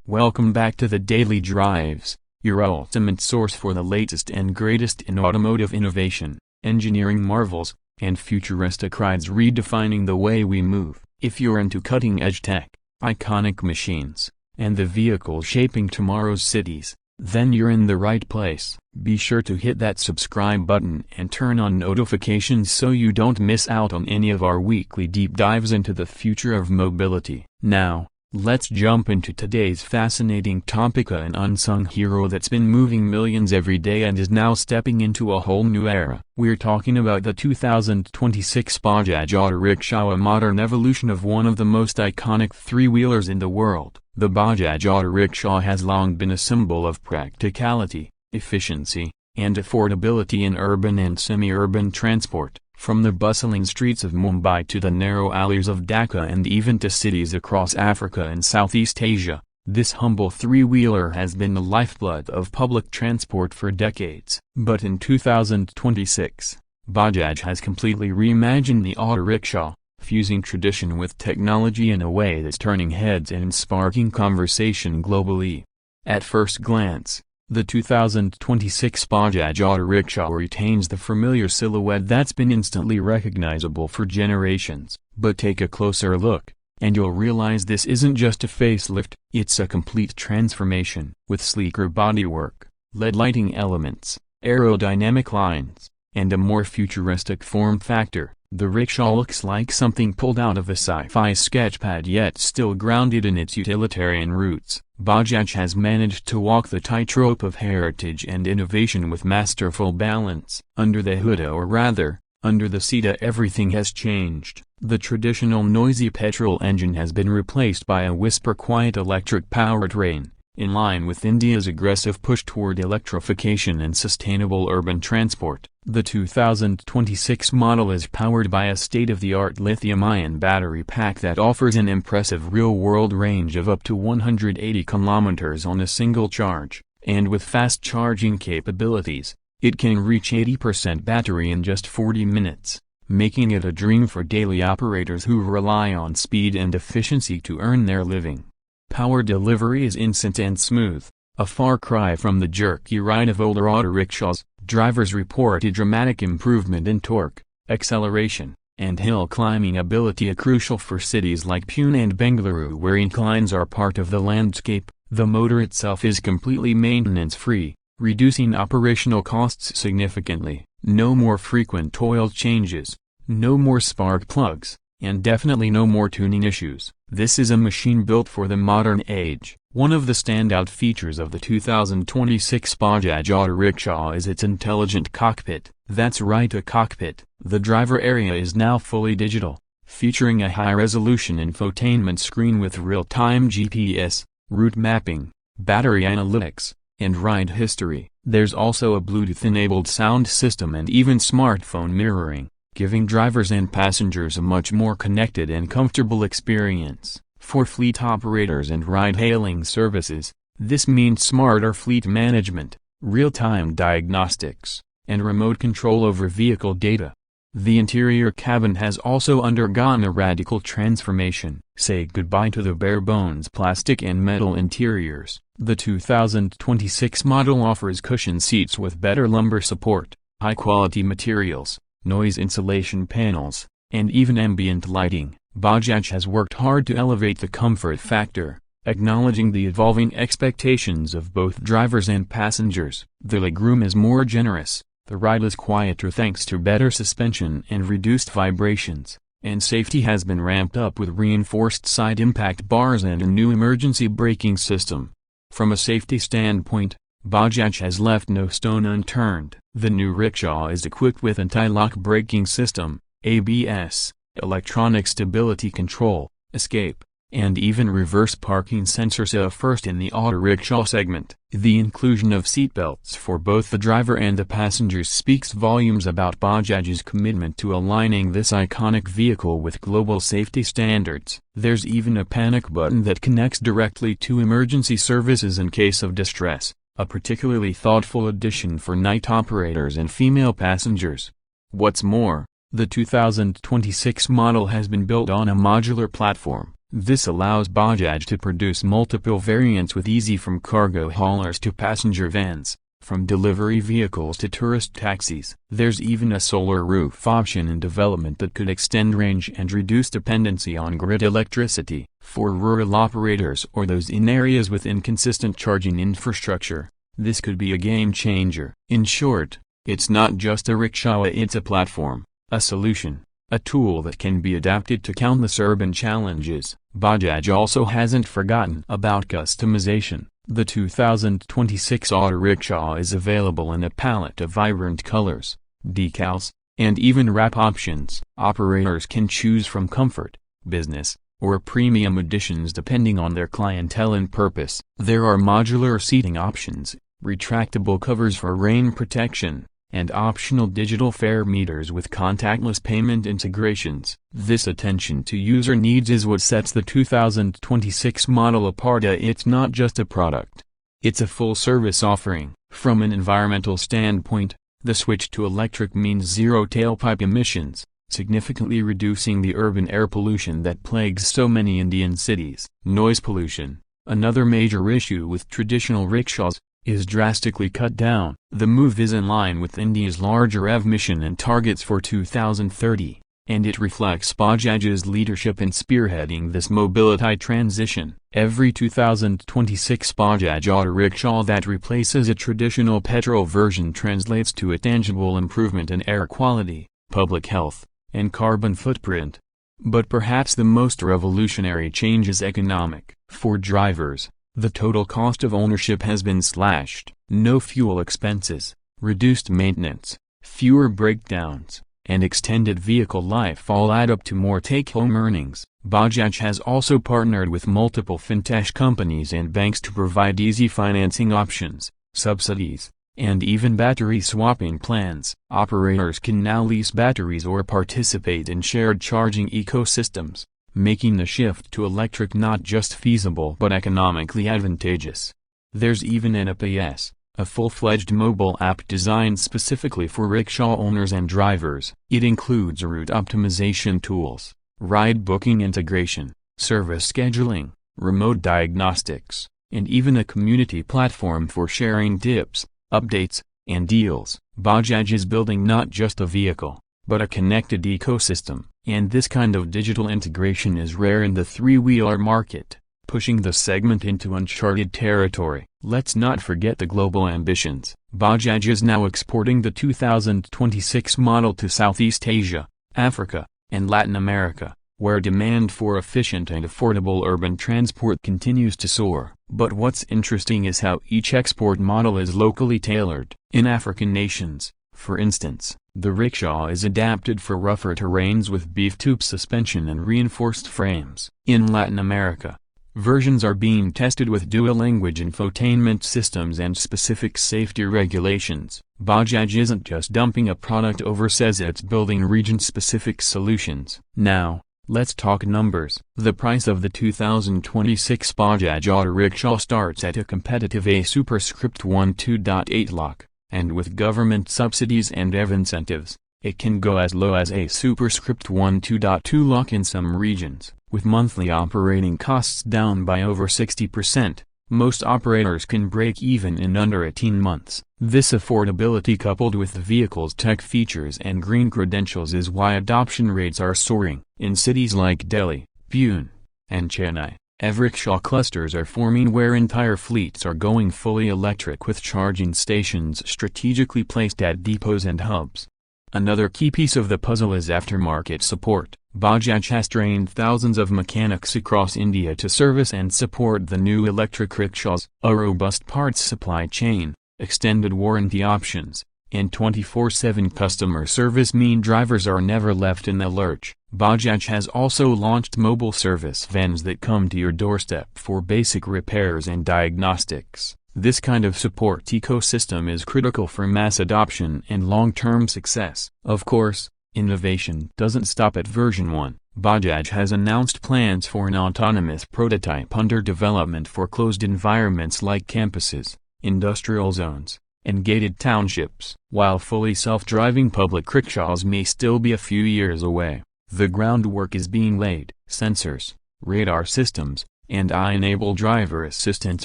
Welcome back to the Daily Drives, your ultimate source for the latest and greatest in automotive innovation, engineering marvels, and futuristic rides redefining the way we move. If you're into cutting-edge tech, iconic machines, and the vehicles shaping tomorrow's cities, then you're in the right place. Be sure to hit that subscribe button and turn on notifications so you don't miss out on any of our weekly deep dives into the future of mobility. Now, let's jump into today's fascinating topic, an unsung hero that's been moving millions every day and is now stepping into a whole new era. We're talking about the 2026 Bajaj Auto Rickshaw, a modern evolution of one of the most iconic three-wheelers in the world. The Bajaj Auto Rickshaw has long been a symbol of practicality, efficiency, and affordability in urban and semi-urban transport. From the bustling streets of Mumbai to the narrow alleys of Dhaka and even to cities across Africa and Southeast Asia, this humble three-wheeler has been the lifeblood of public transport for decades. But in 2026, Bajaj has completely reimagined the auto rickshaw, fusing tradition with technology in a way that's turning heads and sparking conversation globally. At first glance, the 2026 Bajaj Auto Rickshaw retains the familiar silhouette that's been instantly recognizable for generations. But take a closer look, and you'll realize this isn't just a facelift, it's a complete transformation. With sleeker bodywork, LED lighting elements, aerodynamic lines, and a more futuristic form factor, the rickshaw looks like something pulled out of a sci-fi sketchpad yet still grounded in its utilitarian roots. Bajaj has managed to walk the tightrope of heritage and innovation with masterful balance. Under the hood, or rather, under the seat, everything has changed. The traditional noisy petrol engine has been replaced by a whisper-quiet electric powertrain, in line with India's aggressive push toward electrification and sustainable urban transport. The 2026 model is powered by a state-of-the-art lithium-ion battery pack that offers an impressive real-world range of up to 180 kilometers on a single charge, and with fast charging capabilities, it can reach 80% battery in just 40 minutes, making it a dream for daily operators who rely on speed and efficiency to earn their living. Power delivery is instant and smooth, a far cry from the jerky ride of older auto rickshaws. Drivers report a dramatic improvement in torque, acceleration, and hill climbing ability, crucial for cities like Pune and Bengaluru where inclines are part of the landscape. The motor itself is completely maintenance-free, reducing operational costs significantly. No more frequent oil changes, no more spark plugs, and definitely no more tuning issues. This is a machine built for the modern age. One of the standout features of the 2026 Bajaj Auto Rickshaw is its intelligent cockpit. That's right, a cockpit. The driver area is now fully digital, featuring a high-resolution infotainment screen with real-time GPS, route mapping, battery analytics, and ride history. There's also a Bluetooth-enabled sound system and even smartphone mirroring, giving drivers and passengers a much more connected and comfortable experience. For fleet operators and ride-hailing services, this means smarter fleet management, real-time diagnostics, and remote control over vehicle data. The interior cabin has also undergone a radical transformation. Say goodbye to the bare-bones plastic and metal interiors. The 2026 model offers cushioned seats with better lumbar support, high-quality materials, noise insulation panels, and even ambient lighting. Bajaj has worked hard to elevate the comfort factor, acknowledging the evolving expectations of both drivers and passengers. The legroom is more generous, the ride is quieter thanks to better suspension and reduced vibrations, and safety has been ramped up with reinforced side impact bars and a new emergency braking system. From a safety standpoint, Bajaj has left no stone unturned. The new rickshaw is equipped with anti-lock braking system, ABS, electronic stability control, escape, and even reverse parking sensors, a first in the auto rickshaw segment. The inclusion of seatbelts for both the driver and the passengers speaks volumes about Bajaj's commitment to aligning this iconic vehicle with global safety standards. There's even a panic button that connects directly to emergency services in case of distress, a particularly thoughtful addition for night operators and female passengers. What's more, the 2026 model has been built on a modular platform, This allows Bajaj to produce multiple variants with ease from cargo haulers to passenger vans, from delivery vehicles to tourist taxis. There's even a solar roof option in development that could extend range and reduce dependency on grid electricity. For rural operators or those in areas with inconsistent charging infrastructure, this could be a game changer. In short, it's not just a rickshaw, it's a platform, a solution, a tool that can be adapted to countless urban challenges. Bajaj also hasn't forgotten about customization. The 2026 Auto Rickshaw is available in a palette of vibrant colors, decals, and even wrap options. Operators can choose from comfort, business, or premium editions depending on their clientele and purpose. There are modular seating options, retractable covers for rain protection, and optional digital fare meters with contactless payment integrations. This attention to user needs is what sets the 2026 model apart. It's not just a product. It's a full-service offering. From an environmental standpoint, the switch to electric means zero tailpipe emissions, significantly reducing the urban air pollution that plagues so many Indian cities. Noise pollution, another major issue with traditional rickshaws, is drastically cut down. The move is in line with India's larger EV mission and targets for 2030, and it reflects Bajaj's leadership in spearheading this mobility transition. Every 2026 Bajaj Auto Rickshaw that replaces a traditional petrol version translates to a tangible improvement in air quality, public health, and carbon footprint. But perhaps the most revolutionary change is economic. For drivers, the total cost of ownership has been slashed. No fuel expenses, reduced maintenance, fewer breakdowns, and extended vehicle life all add up to more take-home earnings. Bajaj has also partnered with multiple fintech companies and banks to provide easy financing options, subsidies, and even battery swapping plans. Operators can now lease batteries or participate in shared charging ecosystems, making the shift to electric not just feasible but economically advantageous. There's even an APS, a full-fledged mobile app designed specifically for rickshaw owners and drivers. It includes route optimization tools, ride booking integration, service scheduling, remote diagnostics, and even a community platform for sharing tips, updates, and deals. Bajaj is building not just a vehicle, but a connected ecosystem. And this kind of digital integration is rare in the three-wheeler market, pushing the segment into uncharted territory. Let's not forget the global ambitions. Bajaj is now exporting the 2026 model to Southeast Asia, Africa, and Latin America, where demand for efficient and affordable urban transport continues to soar. But what's interesting is how each export model is locally tailored. In African nations, for instance, the rickshaw is adapted for rougher terrains with beef tube suspension and reinforced frames. In Latin America, versions are being tested with dual-language infotainment systems and specific safety regulations. Bajaj isn't just dumping a product overseas, it's building region-specific solutions. Now, let's talk numbers. The price of the 2026 Bajaj Auto Rickshaw starts at a competitive A superscript 1 2.8 lakh. And with government subsidies and EV incentives, it can go as low as a superscript 1 2.2 lakh in some regions. With monthly operating costs down by over 60%, most operators can break even in under 18 months. This affordability coupled with the vehicle's tech features and green credentials is why adoption rates are soaring. In cities like Delhi, Pune, and Chennai, EV rickshaw clusters are forming where entire fleets are going fully electric with charging stations strategically placed at depots and hubs. Another key piece of the puzzle is aftermarket support. Bajaj has trained thousands of mechanics across India to service and support the new electric rickshaws. A robust parts supply chain, extended warranty options, and 24/7 customer service mean drivers are never left in the lurch. Bajaj has also launched mobile service vans that come to your doorstep for basic repairs and diagnostics. This kind of support ecosystem is critical for mass adoption and long-term success. Of course, innovation doesn't stop at version 1. Bajaj has announced plans for an autonomous prototype under development for closed environments like campuses, industrial zones, and gated townships. While fully self-driving public rickshaws may still be a few years away, the groundwork is being laid. Sensors, radar systems, and eye-enabled driver assistance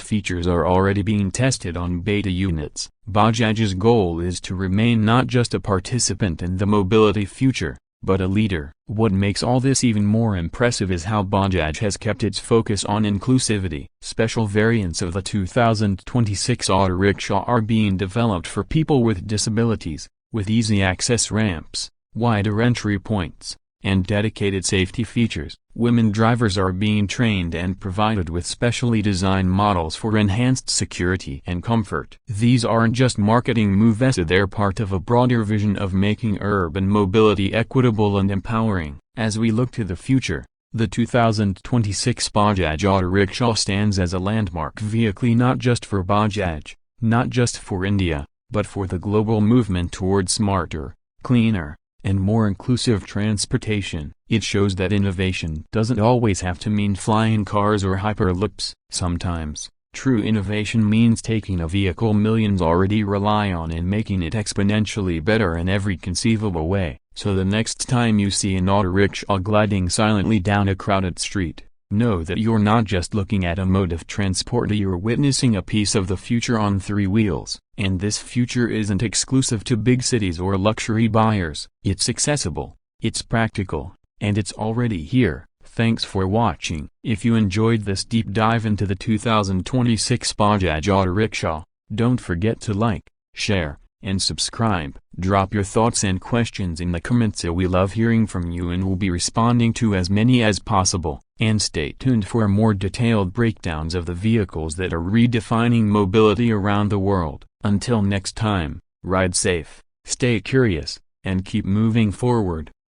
features are already being tested on beta units. Bajaj's goal is to remain not just a participant in the mobility future, but a leader. What makes all this even more impressive is how Bajaj has kept its focus on inclusivity. Special variants of the 2026 auto rickshaw are being developed for people with disabilities, with easy access ramps, wider entry points, and dedicated safety features. Women drivers are being trained and provided with specially designed models for enhanced security and comfort. These aren't just marketing moves, they're part of a broader vision of making urban mobility equitable and empowering. As we look to the future, the 2026 Bajaj Auto Rickshaw stands as a landmark vehicle not just for Bajaj, not just for India, but for the global movement towards smarter, cleaner, and more inclusive transportation. It shows that innovation doesn't always have to mean flying cars or hyperloops. Sometimes, true innovation means taking a vehicle millions already rely on and making it exponentially better in every conceivable way. So the next time you see an auto rickshaw gliding silently down a crowded street, know that you're not just looking at a mode of transport, you're witnessing a piece of the future on three wheels. And this future isn't exclusive to big cities or luxury buyers. It's accessible, it's practical, and it's already here. Thanks for watching. If you enjoyed this deep dive into the 2026 Bajaj Auto Rickshaw, don't forget to like, share, and subscribe. Drop your thoughts and questions in the comments. We love hearing from you and we'll be responding to as many as possible. And stay tuned for more detailed breakdowns of the vehicles that are redefining mobility around the world. Until next time, ride safe, stay curious, and keep moving forward.